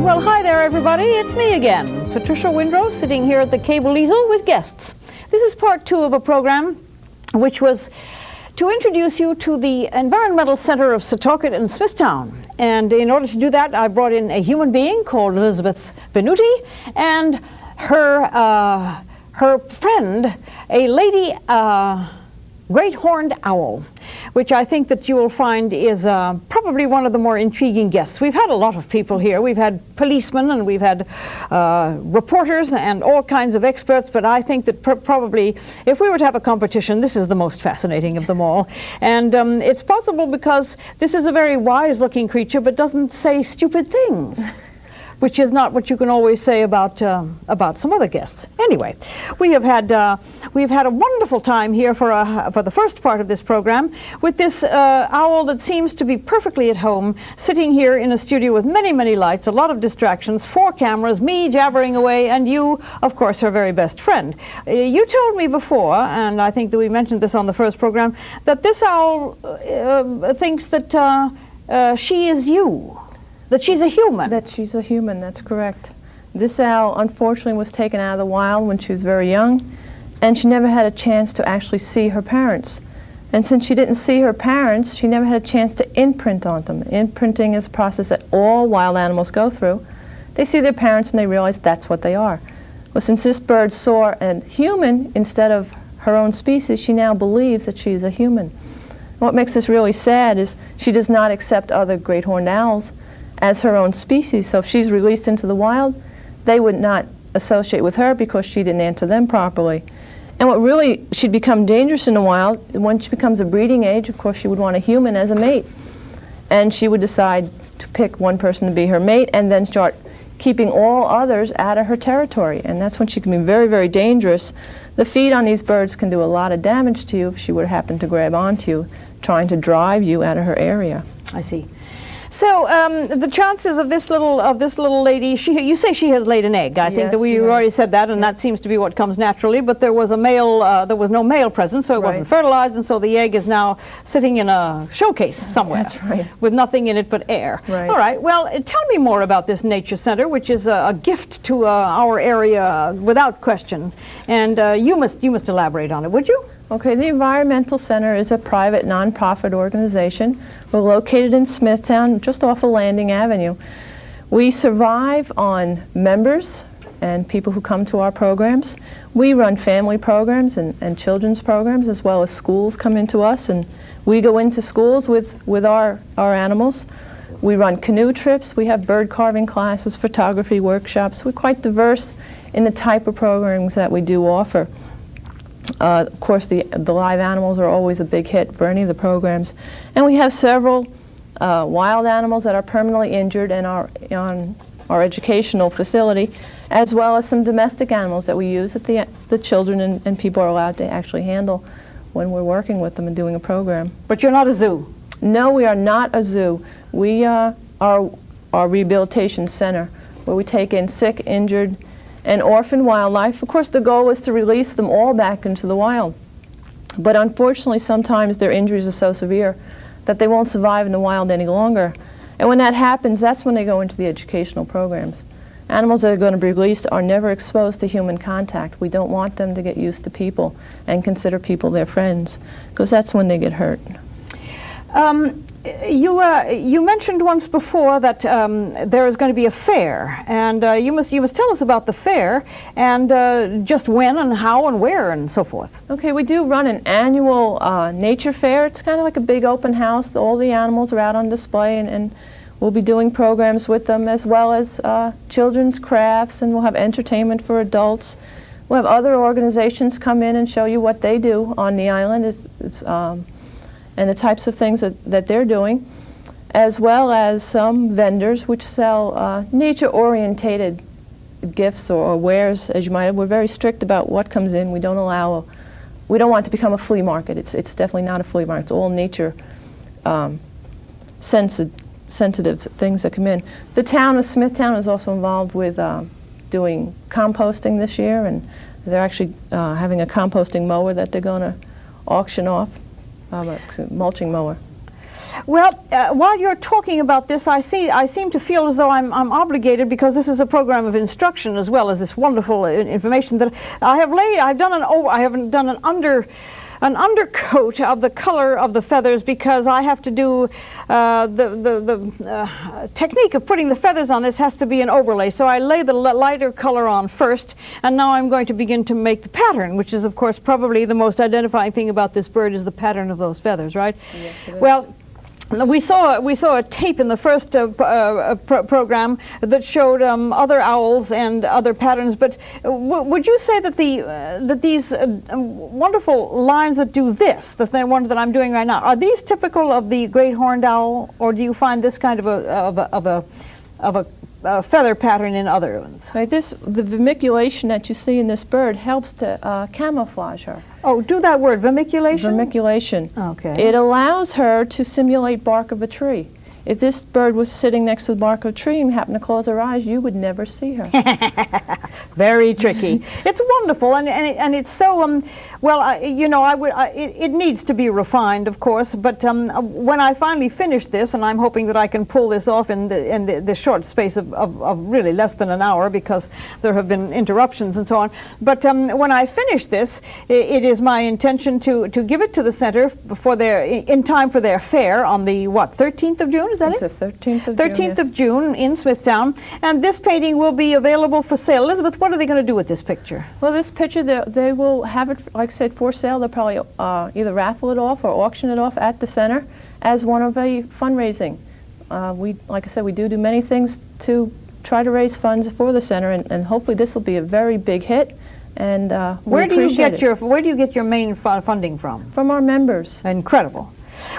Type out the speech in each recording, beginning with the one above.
Well, hi there, everybody. It's me again, Patricia Windrow, sitting here at the cable easel with guests. This is part 2 of a program which was to introduce you to the Environmental Center of Setauket in Smithtown. And in order to do that, I brought in a human being called Elizabeth Benuti and her friend, a lady great horned owl, which I think that you will find is probably one of the more intriguing guests. We've had a lot of people here. We've had policemen and we've had reporters and all kinds of experts, but I think that probably if we were to have a competition, this is the most fascinating of them all. And it's possible because this is a very wise looking creature but doesn't say stupid things. Which is not what you can always say about some other guests. Anyway, we've had a wonderful time here for the first part of this program with this owl that seems to be perfectly at home, sitting here in a studio with many, many lights, a lot of distractions, 4 cameras, me jabbering away, and you, of course, her very best friend. You told me before, and I think that we mentioned this on the first program, that this owl thinks that she is you. That she's a human. That she's a human, that's correct. This owl, unfortunately, was taken out of the wild when she was very young, and she never had a chance to actually see her parents. And since she didn't see her parents, she never had a chance to imprint on them. Imprinting is a process that all wild animals go through. They see their parents and they realize that's what they are. Well, since this bird saw a human instead of her own species, she now believes that she's a human. And what makes this really sad is she does not accept other great horned owls as her own species. So if she's released into the wild, they would not associate with her because she didn't answer them properly. And what really, she'd become dangerous in the wild, when she becomes a breeding age, of course she would want a human as a mate. And she would decide to pick one person to be her mate and then start keeping all others out of her territory. And that's when she can be very, very dangerous. The feed on these birds can do a lot of damage to you if she would happen to grab onto you, trying to drive you out of her area. I see. So the chances of this little lady, you say she has laid an egg. I think that we already said that, and that seems to be what comes naturally. But there was no male present, so it wasn't fertilized, and so the egg is now sitting in a showcase somewhere. That's right. With nothing in it but air. Right. All right. Well, tell me more about this nature center, which is a gift to our area without question. And you must elaborate on it, would you? Okay, the Environmental Center is a private nonprofit organization. We're located in Smithtown, just off of Landing Avenue. We survive on members and people who come to our programs. We run family programs and children's programs, as well as schools come into us, and we go into schools with our animals. We run canoe trips, we have bird carving classes, photography workshops. We're quite diverse in the type of programs that we do offer. Of course, the live animals are always a big hit for any of the programs. And we have several wild animals that are permanently injured in on our educational facility, as well as some domestic animals that we use that the children and people are allowed to actually handle when we're working with them and doing a program. But you're not a zoo? No, we are not a zoo. We are our rehabilitation center, where we take in sick, injured, and orphan wildlife. Of course, the goal is to release them all back into the wild. But unfortunately, sometimes their injuries are so severe that they won't survive in the wild any longer. And when that happens, that's when they go into the educational programs. Animals that are going to be released are never exposed to human contact. We don't want them to get used to people and consider people their friends, because that's when they get hurt. You mentioned once before that there is going to be a fair, and you must tell us about the fair and just when and how and where and so forth. Okay, we do run an annual nature fair. It's kind of like a big open house. All the animals are out on display, and we'll be doing programs with them, as well as children's crafts, and we'll have entertainment for adults. We'll have other organizations come in and show you what they do on the island, and the types of things that they're doing, as well as some vendors which sell nature-orientated gifts or wares, as you might have. We're very strict about what comes in. We don't want it to become a flea market. It's definitely not a flea market. It's all nature sensitive things that come in. The town of Smithtown is also involved with doing composting this year, and they're actually having a composting mower that they're going to auction off, mulching mower. Well, while you're talking about this, I seem to feel as though I'm obligated, because this is a program of instruction as well as this wonderful information that I haven't done an undercoat of the color of the feathers, because I have to do the technique of putting the feathers on this has to be an overlay. So I lay the lighter color on first, and now I'm going to begin to make the pattern, which is of course probably the most identifying thing about this bird is the pattern of those feathers, right? Yes, it is. Well, we saw a tape in the first program that showed other owls and other patterns. But would you say that these wonderful lines that do this, the one that I'm doing right now, are these typical of the great horned owl, or do you find this kind of a feather pattern in other ones? Right, the vermiculation that you see in this bird helps to camouflage her. Oh, do that word, vermiculation? Vermiculation. Okay. It allows her to simulate bark of a tree. If this bird was sitting next to the bark of a tree and happened to close her eyes, you would never see her. Very tricky. It's wonderful, and it's so it needs to be refined, of course. But when I finally finish this, and I'm hoping that I can pull this off in the short space of really less than an hour, because there have been interruptions and so on. But when I finish this, it is my intention to give it to the center in time for their fair on the 13th of June. Is that it's it? the 13th of 13th June. Yes. of June in Smithtown, and this painting will be available for sale. Elizabeth, what are they going to do with this picture? Well, this picture, they will have it, like I said, for sale. They'll probably either raffle it off or auction it off at the center as one of a fundraising. Like I said, we do many things to try to raise funds for the center, and hopefully this will be a very big hit. And where do you get your main funding from? From our members. Incredible.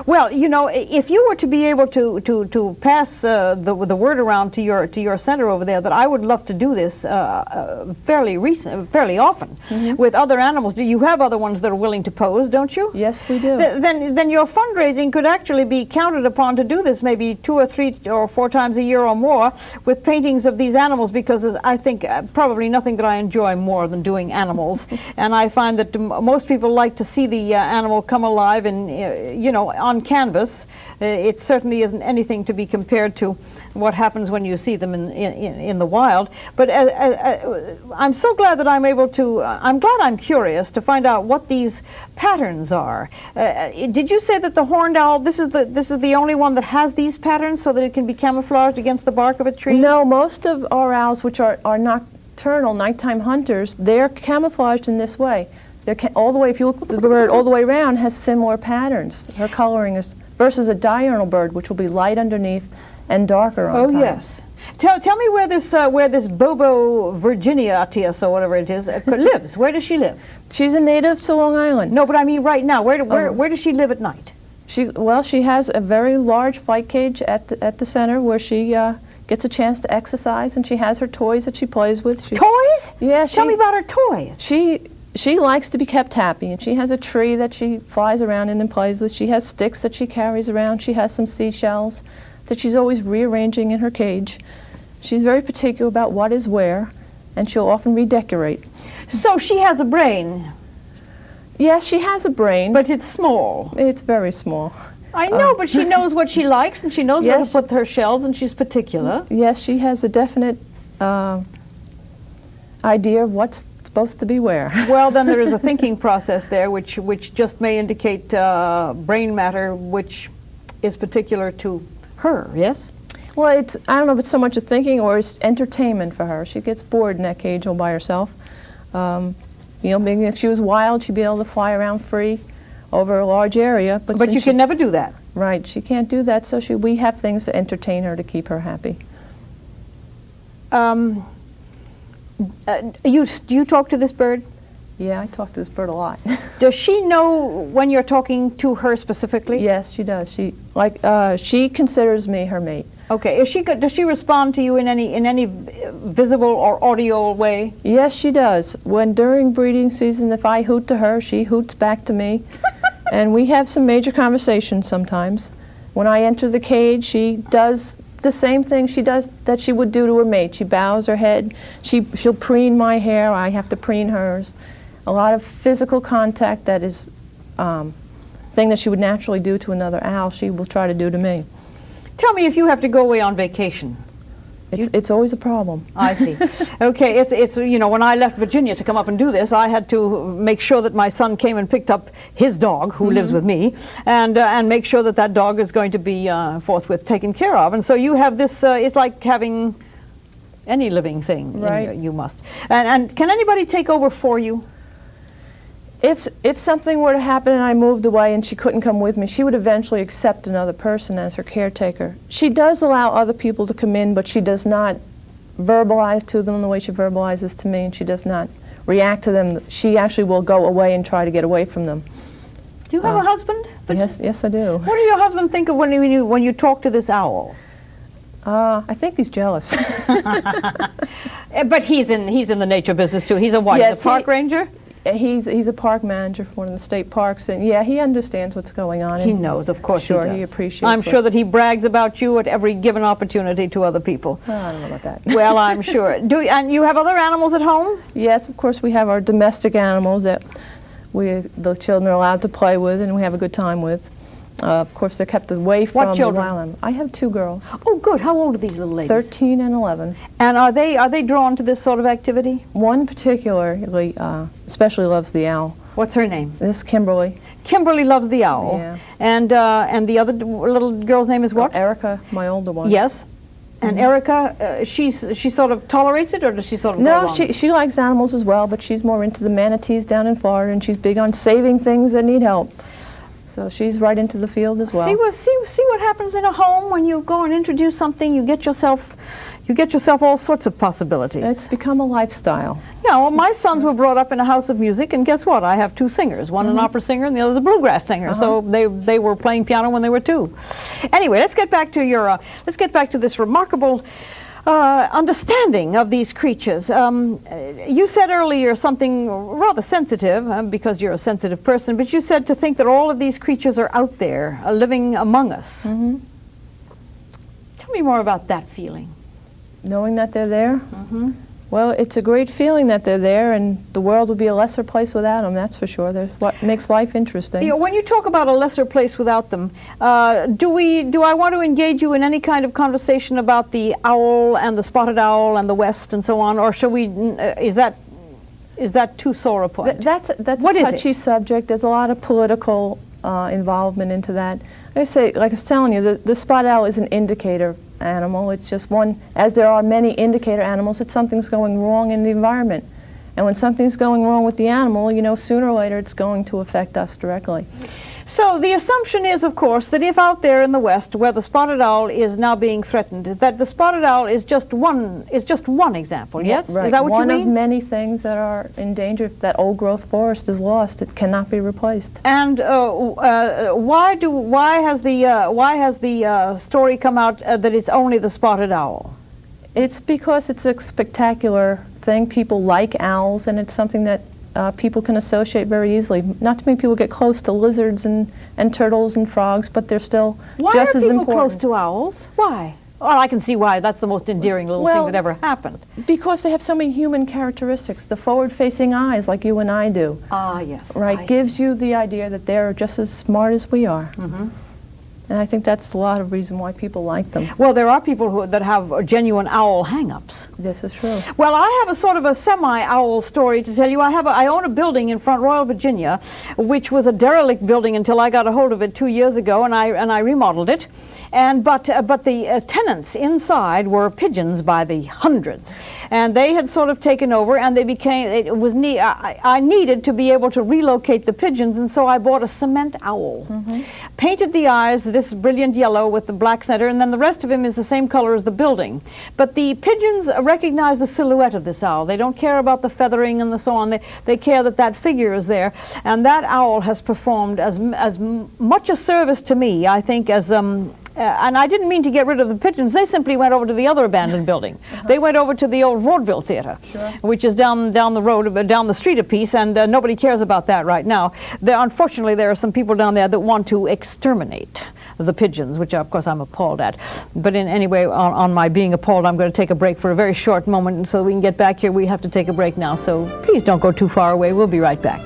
Well, if you were to be able to pass the word around to your center over there that I would love to do this fairly often with other animals. Do you have other ones that are willing to pose, don't you? Yes, we do. Then your fundraising could actually be counted upon to do this maybe 2 or 3 or 4 times a year or more with paintings of these animals, because I think probably nothing that I enjoy more than doing animals. And I find that most people like to see the animal come alive and on canvas. It certainly isn't anything to be compared to what happens when you see them in the wild. But I'm so glad that I'm curious to find out what these patterns are. Did you say that the horned owl, this is the only one that has these patterns so that it can be camouflaged against the bark of a tree? No, most of our owls, which are nocturnal, nighttime hunters, they're camouflaged in this way. All the way, if you look at the bird all the way around, has similar patterns. Her coloring is versus a diurnal bird, which will be light underneath and darker on top. Oh yes. Tell me where this Bobo virginiatus or whatever it is lives. Where does she live? She's a native to Long Island. No, but I mean right now. Where does she live at night? She has a very large flight cage at the center where she gets a chance to exercise, and she has her toys that she plays with. Toys? Yeah. Tell me about her toys. She likes to be kept happy, and she has a tree that she flies around in and plays with. She has sticks that she carries around. She has some seashells that she's always rearranging in her cage. She's very particular about what is where, and she'll often redecorate. So she has a brain. Yes, she has a brain. But it's small. It's very small. I know, but she knows what she likes, and she knows where to put her shells, and she's particular. Yes, she has a definite idea of what's supposed to be where. Well, then there is a thinking process there, which just may indicate brain matter, which is particular to her, yes? Well, I don't know if it's so much a thinking or it's entertainment for her. She gets bored in that cage all by herself. You know, maybe if she was wild, she'd be able to fly around free over a large area. But you can never do that. Right, she can't do that, so we have things to entertain her to keep her happy. Do you talk to this bird? Yeah, I talk to this bird a lot. Does she know when you're talking to her specifically? Yes, she does. She considers me her mate. Okay. Does she respond to you in any visible or audio way? Yes, she does. During breeding season, if I hoot to her, she hoots back to me. And we have some major conversations sometimes. When I enter the cage, she does the same thing that she would do to her mate. She bows her head. She'll preen my hair. I have to preen hers. A lot of physical contact that is thing that she would naturally do to another owl, she will try to do to me. Tell me if you have to go away on vacation. It's always a problem. I see. Okay, it's you know, when I left Virginia to come up and do this, I had to make sure that my son came and picked up his dog, who lives with me, and make sure that dog is going to be forthwith taken care of. And so you have this. It's like having any living thing. Right. You must. And can anybody take over for you? If something were to happen and I moved away and she couldn't come with me, she would eventually accept another person as her caretaker. She does allow other people to come in, but she does not verbalize to them the way she verbalizes to me, and she does not react to them. She actually will go away and try to get away from them. Do you have a husband? Yes, I do. What does your husband think of when you talk to this owl? I think he's jealous. But he's in the nature business too. He's a what? Yes, a park ranger? He's a park manager for one of the state parks, and yeah, he understands what's going on. He knows, of course. Sure, he does. He appreciates. I'm sure that he brags about you at every given opportunity to other people. Oh, I don't know about that. Well, I'm sure. And you have other animals at home? Yes, of course. We have our domestic animals that the children are allowed to play with, and we have a good time with. Of course, they're kept away from the wild animals. I have 2 girls. Oh, good. How old are these little ladies? 13 and 11. And are they drawn to this sort of activity? One particularly, especially loves the owl. What's her name? This is Kimberly. Kimberly loves the owl. Yeah. And the other little girl's name is what? Erica, my older one. Yes. And Erica, she sort of tolerates it, or does she sort of go No, along? she likes animals as well, but she's more into the manatees down in Florida, and she's big on saving things that need help. So she's right into the field as well. See what happens in a home when you go and introduce something. You get yourself all sorts of possibilities. It's become a lifestyle. Yeah, well, my sons were brought up in a house of music, and guess what? I have 2 singers, one an opera singer and the other's a bluegrass singer. So they were playing piano when they were 2. Anyway, let's get back to this remarkable understanding of these creatures. You said earlier something rather sensitive, because you're a sensitive person, but you said to think that all of these creatures are out there, living among us. Tell me more about that feeling. Knowing that they're there? Well, it's a great feeling that they're there, and the world would be a lesser place without them, that's for sure. That's what makes life interesting. Yeah, when you talk about a lesser place without them, do I want to engage you in any kind of conversation about the owl and the spotted owl and the West and so on, or shall we, is that too sore a point? That's a touchy subject. There's a lot of political involvement into that. Like I was telling you, the spotted owl is an indicator animal. It's just one, as there are many indicator animals, that something's going wrong in the environment. And when something's going wrong with the animal, you know, sooner or later it's going to affect us directly. So the assumption is, of course, that if out there in the West, where the spotted owl is now being threatened, that the spotted owl is just one example, yes? Right. Is that what you mean? One of many things that are in danger. If that old growth forest is lost, it cannot be replaced. And why has the story come out that it's only the spotted owl? It's because it's a spectacular thing. People like owls, and it's something that people can associate very easily. Not too many people get close to lizards and turtles and frogs, but they're still just as important. Why are people close to owls? Why? Well, I can see why. That's the most endearing little thing that ever happened. Because they have so many human characteristics. The forward-facing eyes, like you and I do. Ah, yes. Right, gives you the idea that they're just as smart as we are. And I think that's a lot of reason why people like them. Well, there are people that have genuine owl hang-ups. This is true. Well, I have a sort of a semi-owl story to tell you. I own a building in Front Royal, Virginia, which was a derelict building until I got a hold of it 2 years ago, and I remodeled it. But the tenants inside were pigeons by the hundreds, and they had sort of taken over, and they became. I needed to be able to relocate the pigeons, and so I bought a cement owl, painted the eyes this brilliant yellow with the black center, and then the rest of him is the same color as the building. But the pigeons recognize the silhouette of this owl. They don't care about the feathering and so on. They care that that figure is there, and that owl has performed as much a service to me, I think, as and I didn't mean to get rid of the pigeons. They simply went over to the other abandoned building. They went over to the old vaudeville theater, which is down the road, down the street a piece, and nobody cares about that right now. Unfortunately, there are some people down there that want to exterminate the pigeons, which of course I'm appalled at. But anyway, on my being appalled, I'm going to take a break for a very short moment, and so we can get back here. We have to take a break now, so please don't go too far away. We'll be right back.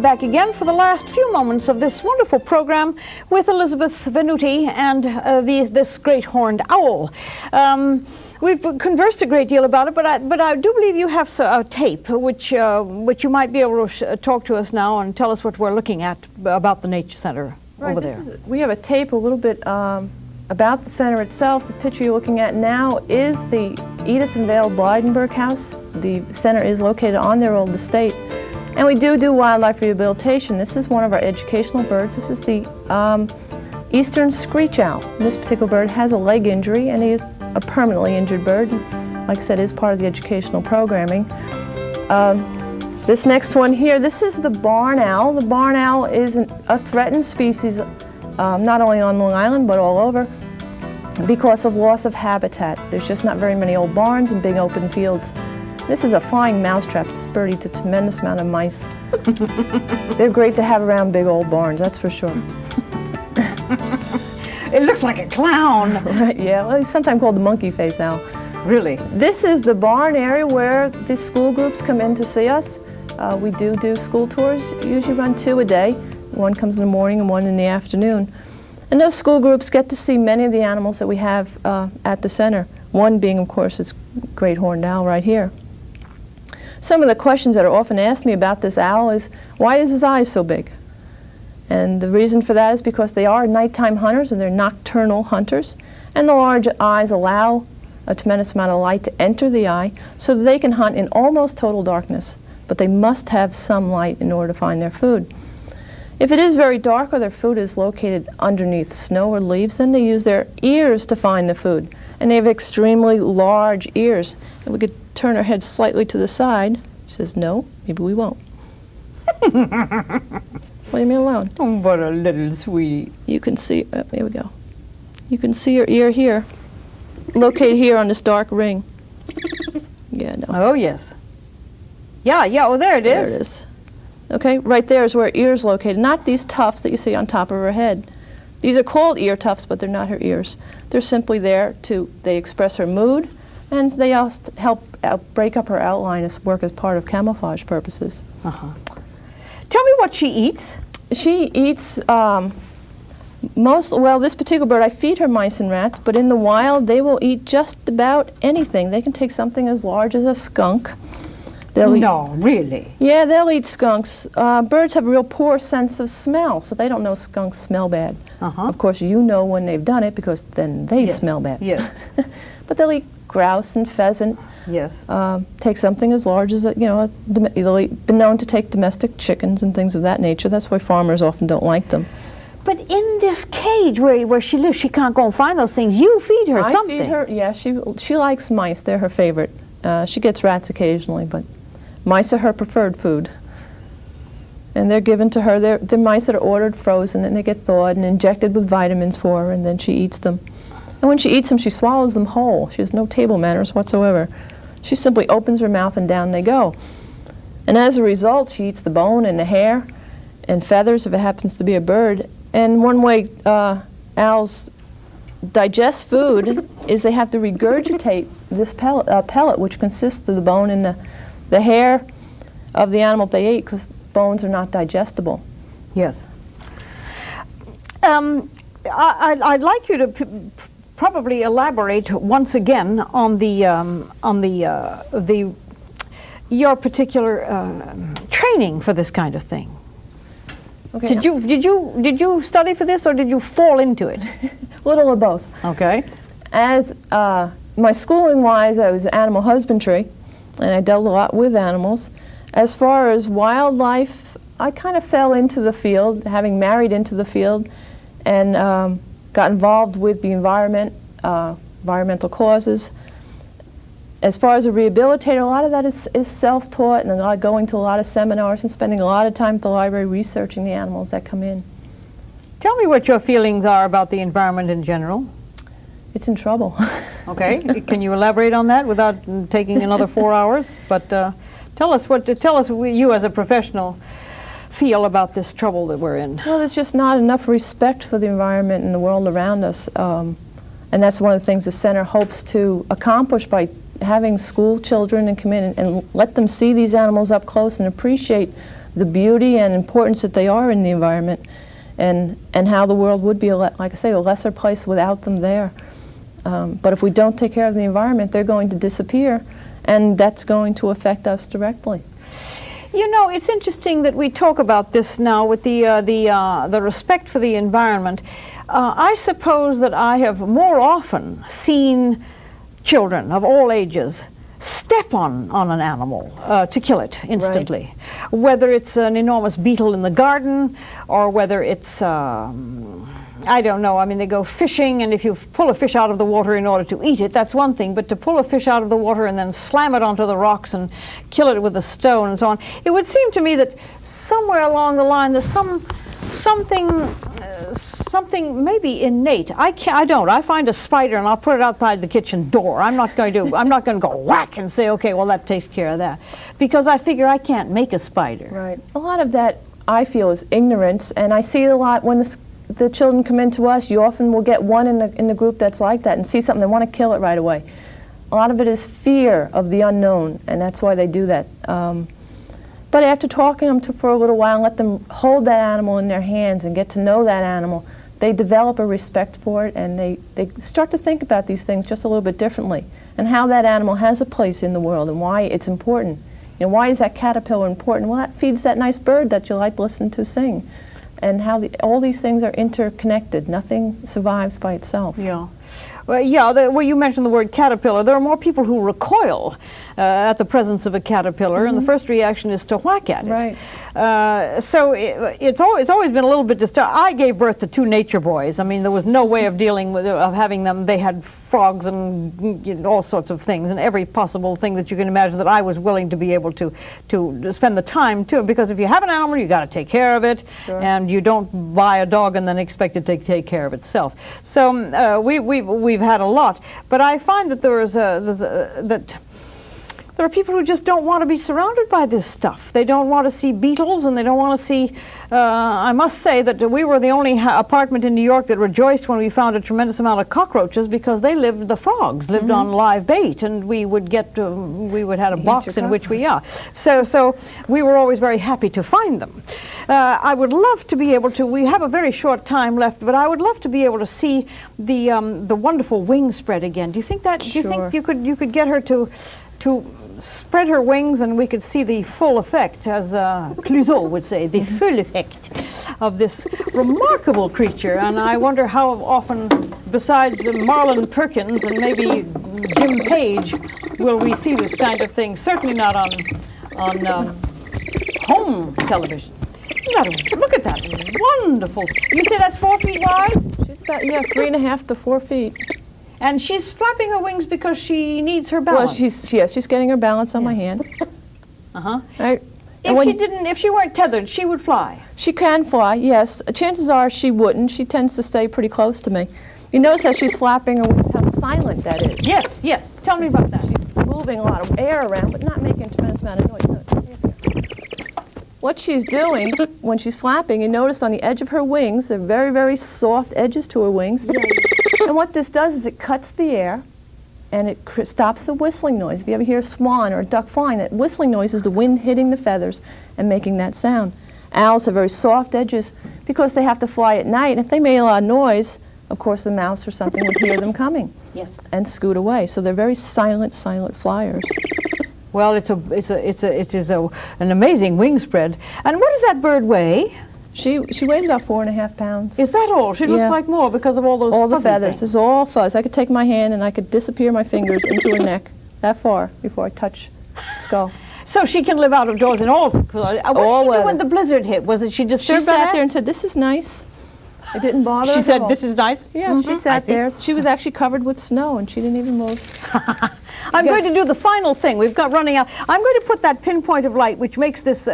Back again for the last few moments of this wonderful program with Elizabeth Venuti and this great horned owl. We've conversed a great deal about it, but I do believe you have a tape which you might be able to talk to us now and tell us what we're looking at about the Nature Center over there. We have a tape a little bit about the center itself. The picture you're looking at now is the Edith and Vale Blydenburg House. The center is located on their old estate. And we do wildlife rehabilitation. This is one of our educational birds. This is the eastern screech owl. This particular bird has a leg injury, and he is a permanently injured bird. Like I said, is part of the educational programming. This next one here, this is the barn owl. The barn owl is a threatened species, not only on Long Island, but all over, because of loss of habitat. There's just not very many old barns and big open fields. This is a flying mousetrap. This bird eats a tremendous amount of mice. They're great to have around big old barns, that's for sure. It looks like a clown. Right, yeah, well, he's sometimes called the monkey face owl. Really? This is the barn area where the school groups come in to see us. We do school tours, usually run 2 a day. One comes in the morning and one in the afternoon. And those school groups get to see many of the animals that we have at the center. One being, of course, this great horned owl right here. Some of the questions that are often asked me about this owl is, why is his eyes so big? And the reason for that is because they are nighttime hunters and they're nocturnal hunters. And the large eyes allow a tremendous amount of light to enter the eye so that they can hunt in almost total darkness. But they must have some light in order to find their food. If it is very dark or their food is located underneath snow or leaves, then they use their ears to find the food. And they have extremely large ears. And we could turn our head slightly to the side. She says, no, maybe we won't. Leave me alone. Oh, what a little sweetie. You can see, here we go. You can see her ear here, located here on this dark ring. Yeah, no. Oh, yes. Yeah, oh, there it is. There it is. Okay, right there is where her ear is located, not these tufts that you see on top of her head. These are called ear tufts, but they're not her ears. They're simply there they express her mood, and they also help break up her outline as work as part of camouflage purposes. Tell me what she eats. She eats this particular bird, I feed her mice and rats, but in the wild they will eat just about anything. They can take something as large as a skunk. No, really? Yeah, they'll eat skunks. Birds have a real poor sense of smell, so they don't know skunks smell bad. Of course, you know when they've done it because then they smell bad. Yes. But they'll eat grouse and pheasant. Yes. Take something as large as they'll been known to take domestic chickens and things of that nature. That's why farmers often don't like them. But in this cage where she lives, she can't go and find those things. You feed her something. I feed her. Yeah, she likes mice. They're her favorite. She gets rats occasionally, but mice are her preferred food. And they're given to her. They're mice that are ordered frozen, and they get thawed and injected with vitamins for her, and then she eats them. And when she eats them, she swallows them whole. She has no table manners whatsoever. She simply opens her mouth and down they go. And as a result, she eats the bone and the hair and feathers if it happens to be a bird. And one way owls digest food is they have to regurgitate this pellet, which consists of the bone and the hair of the animal they ate, because bones are not digestible. Yes. I'd like you to probably elaborate once again on your particular training for this kind of thing. Okay. Did you study for this, or did you fall into it? A little of both. Okay. As my schooling-wise, I was animal husbandry, and I dealt a lot with animals. As far as wildlife, I kind of fell into the field, having married into the field, and got involved with the environment, environmental causes. As far as a rehabilitator, a lot of that is self-taught, and going to a lot of seminars and spending a lot of time at the library researching the animals that come in. Tell me what your feelings are about the environment in general. It's in trouble. Okay, can you elaborate on that without taking another 4 hours? But tell us what you as a professional feel about this trouble that we're in. Well, there's just not enough respect for the environment and the world around us, and that's one of the things the center hopes to accomplish by having school children come in and let them see these animals up close and appreciate the beauty and importance that they are in the environment, and how the world would be, like I say, a lesser place without them there. But if we don't take care of the environment, they're going to disappear, and that's going to affect us directly. You know, it's interesting that we talk about this now with the respect for the environment. I suppose that I have more often seen children of all ages step on an animal to kill it instantly. Right. Whether it's an enormous beetle in the garden, or whether it's, I don't know, I mean, they go fishing, and if you pull a fish out of the water in order to eat it, that's one thing, but to pull a fish out of the water and then slam it onto the rocks and kill it with a stone and so on, it would seem to me that somewhere along the line there's something maybe innate. I find a spider and I'll put it outside the kitchen door. I'm not going to go whack and say, okay, well, that takes care of that, because I figure I can't make a spider. Right. A lot of that, I feel, is ignorance, and I see it a lot when the children come into us. You often will get one in the group that's like that and see something, they want to kill it right away. A lot of it is fear of the unknown, and that's why they do that. But after talking to them for a little while and let them hold that animal in their hands and get to know that animal, they develop a respect for it, and they start to think about these things just a little bit differently, and how that animal has a place in the world and why it's important. You know, why is that caterpillar important? Well, that feeds that nice bird that you like to listen to sing, and how all these things are interconnected. Nothing survives by itself. Yeah. Well, yeah, you mentioned the word caterpillar. There are more people who recoil at the presence of a caterpillar, and the first reaction is to whack at it. Right. So it's always been a little bit disturbing. I gave birth to 2 nature boys. I mean, there was no way of dealing with having them. They had frogs and all sorts of things, and every possible thing that you can imagine that I was willing to be able to spend the time to, because if you have an animal, you got to take care of it. Sure. And you don't buy a dog and then expect it to take care of itself. So we've had a lot, but I find that there are people who just don't want to be surrounded by this stuff. They don't want to see beetles, and they don't want to see, I must say that we were the only apartment in New York that rejoiced when we found a tremendous amount of cockroaches, because the frogs lived on live bait, and we would had a box in which so we were always very happy to find them. I would love to be able to, we have a very short time left, but I would love to be able to see the wonderful wing spread again. Do you think that, Sure. do you think you could get her to spread her wings and we could see the full effect, as Clouseau would say, the full effect of this remarkable creature? And I wonder how often, besides Marlon Perkins and maybe Jim Page, will we see this kind of thing? Certainly not on home television. Look at that wonderful. You say that's 4 feet wide? She's about 3.5 to 4 feet. And she's flapping her wings because she needs her balance. Well, she's getting her balance on my hand. Right. If she weren't tethered, she would fly. She can fly, yes. Chances are she wouldn't. She tends to stay pretty close to me. You notice how she's flapping her wings, how silent that is. Yes, yes. Tell me about that. She's moving a lot of air around, but not making a tremendous amount of noise. What she's doing when she's flapping, you notice on the edge of her wings, they're very, very soft edges to her wings. And what this does is it cuts the air, and it stops the whistling noise. If you ever hear a swan or a duck flying, that whistling noise is the wind hitting the feathers and making that sound. Owls have very soft edges because they have to fly at night, and if they made a lot of noise, of course the mouse or something would hear them coming and scoot away. So they're very silent flyers. Well, it is an amazing wing spread. And what does that bird weigh? She weighs about 4.5 pounds. Is that all? She looks like more because of all those all the feathers. things. It's all fuzz. I could take my hand and I could disappear my fingers into her neck that far before I touch the skull. So she can live out of doors in all. What did she do when the blizzard hit? Was it she just sat there and said, "This is nice." It didn't bother her. She said, "This is nice." Yeah, she sat there. She was actually covered with snow, and she didn't even move. I'm going to do the final thing. We've got running out. I'm going to put that pinpoint of light, which makes this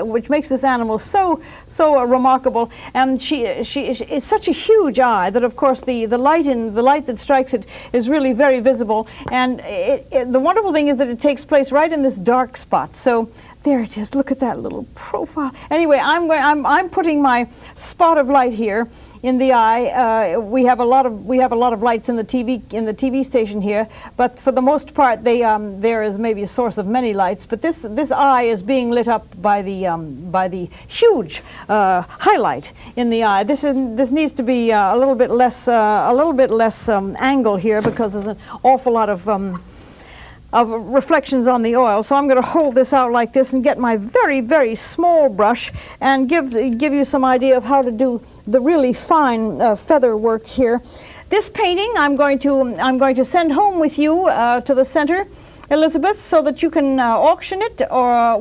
animal so remarkable. And it's such a huge eye that, of course, the light that strikes it is really very visible. And the wonderful thing is that it takes place right in this dark spot. So there it is. Look at that little profile. Anyway, I'm putting my spot of light here in the eye. We have a lot of lights in the TV station here, but for the most part there is maybe a source of many lights. But this eye is being lit up by the huge highlight in the eye. This needs to be a little bit less angle here, because there's an awful lot of reflections on the oil. So I'm going to hold this out like this and get my very, very small brush and give you some idea of how to do the really fine feather work here. This painting I'm going to send home with you to the center, Elizabeth, so that you can auction it, or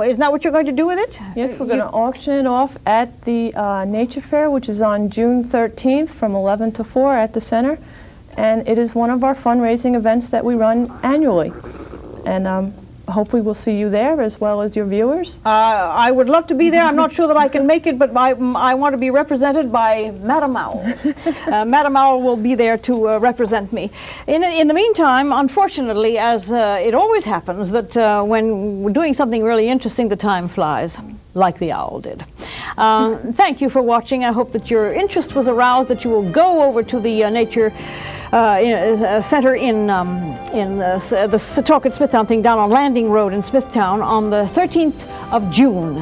isn't that what you're going to do with it? Yes, we're going to auction it off at the Nature Fair, which is on June 13th from 11 to 4 at the center. And it is one of our fundraising events that we run annually. And hopefully we'll see you there, as well as your viewers. I would love to be there. I'm not sure that I can make it, but I want to be represented by Madame Owl. Madame Owl will be there to represent me. In the meantime, unfortunately, as it always happens, that when we're doing something really interesting, the time flies, like the owl did. Thank you for watching. I hope that your interest was aroused, that you will go over to the Nature Center in the Setauket Smithtown thing down on Landing Road in Smithtown on the 13th of June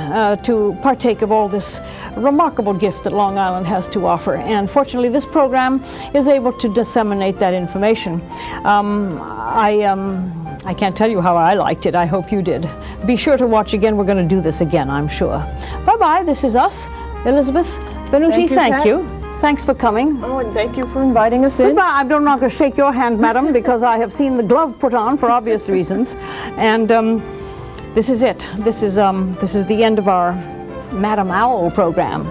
to partake of all this remarkable gift that Long Island has to offer. And fortunately, this program is able to disseminate that information. I can't tell you how I liked it. I hope you did. Be sure to watch again. We're going to do this again, I'm sure. Bye-bye. This is us. Elizabeth Benuti, thank you. Thanks for coming. Oh, and thank you for inviting us in. Goodbye. I'm not going to shake your hand, madam, because I have seen the glove put on for obvious reasons. And this is it. This is the end of our Madame Owl program.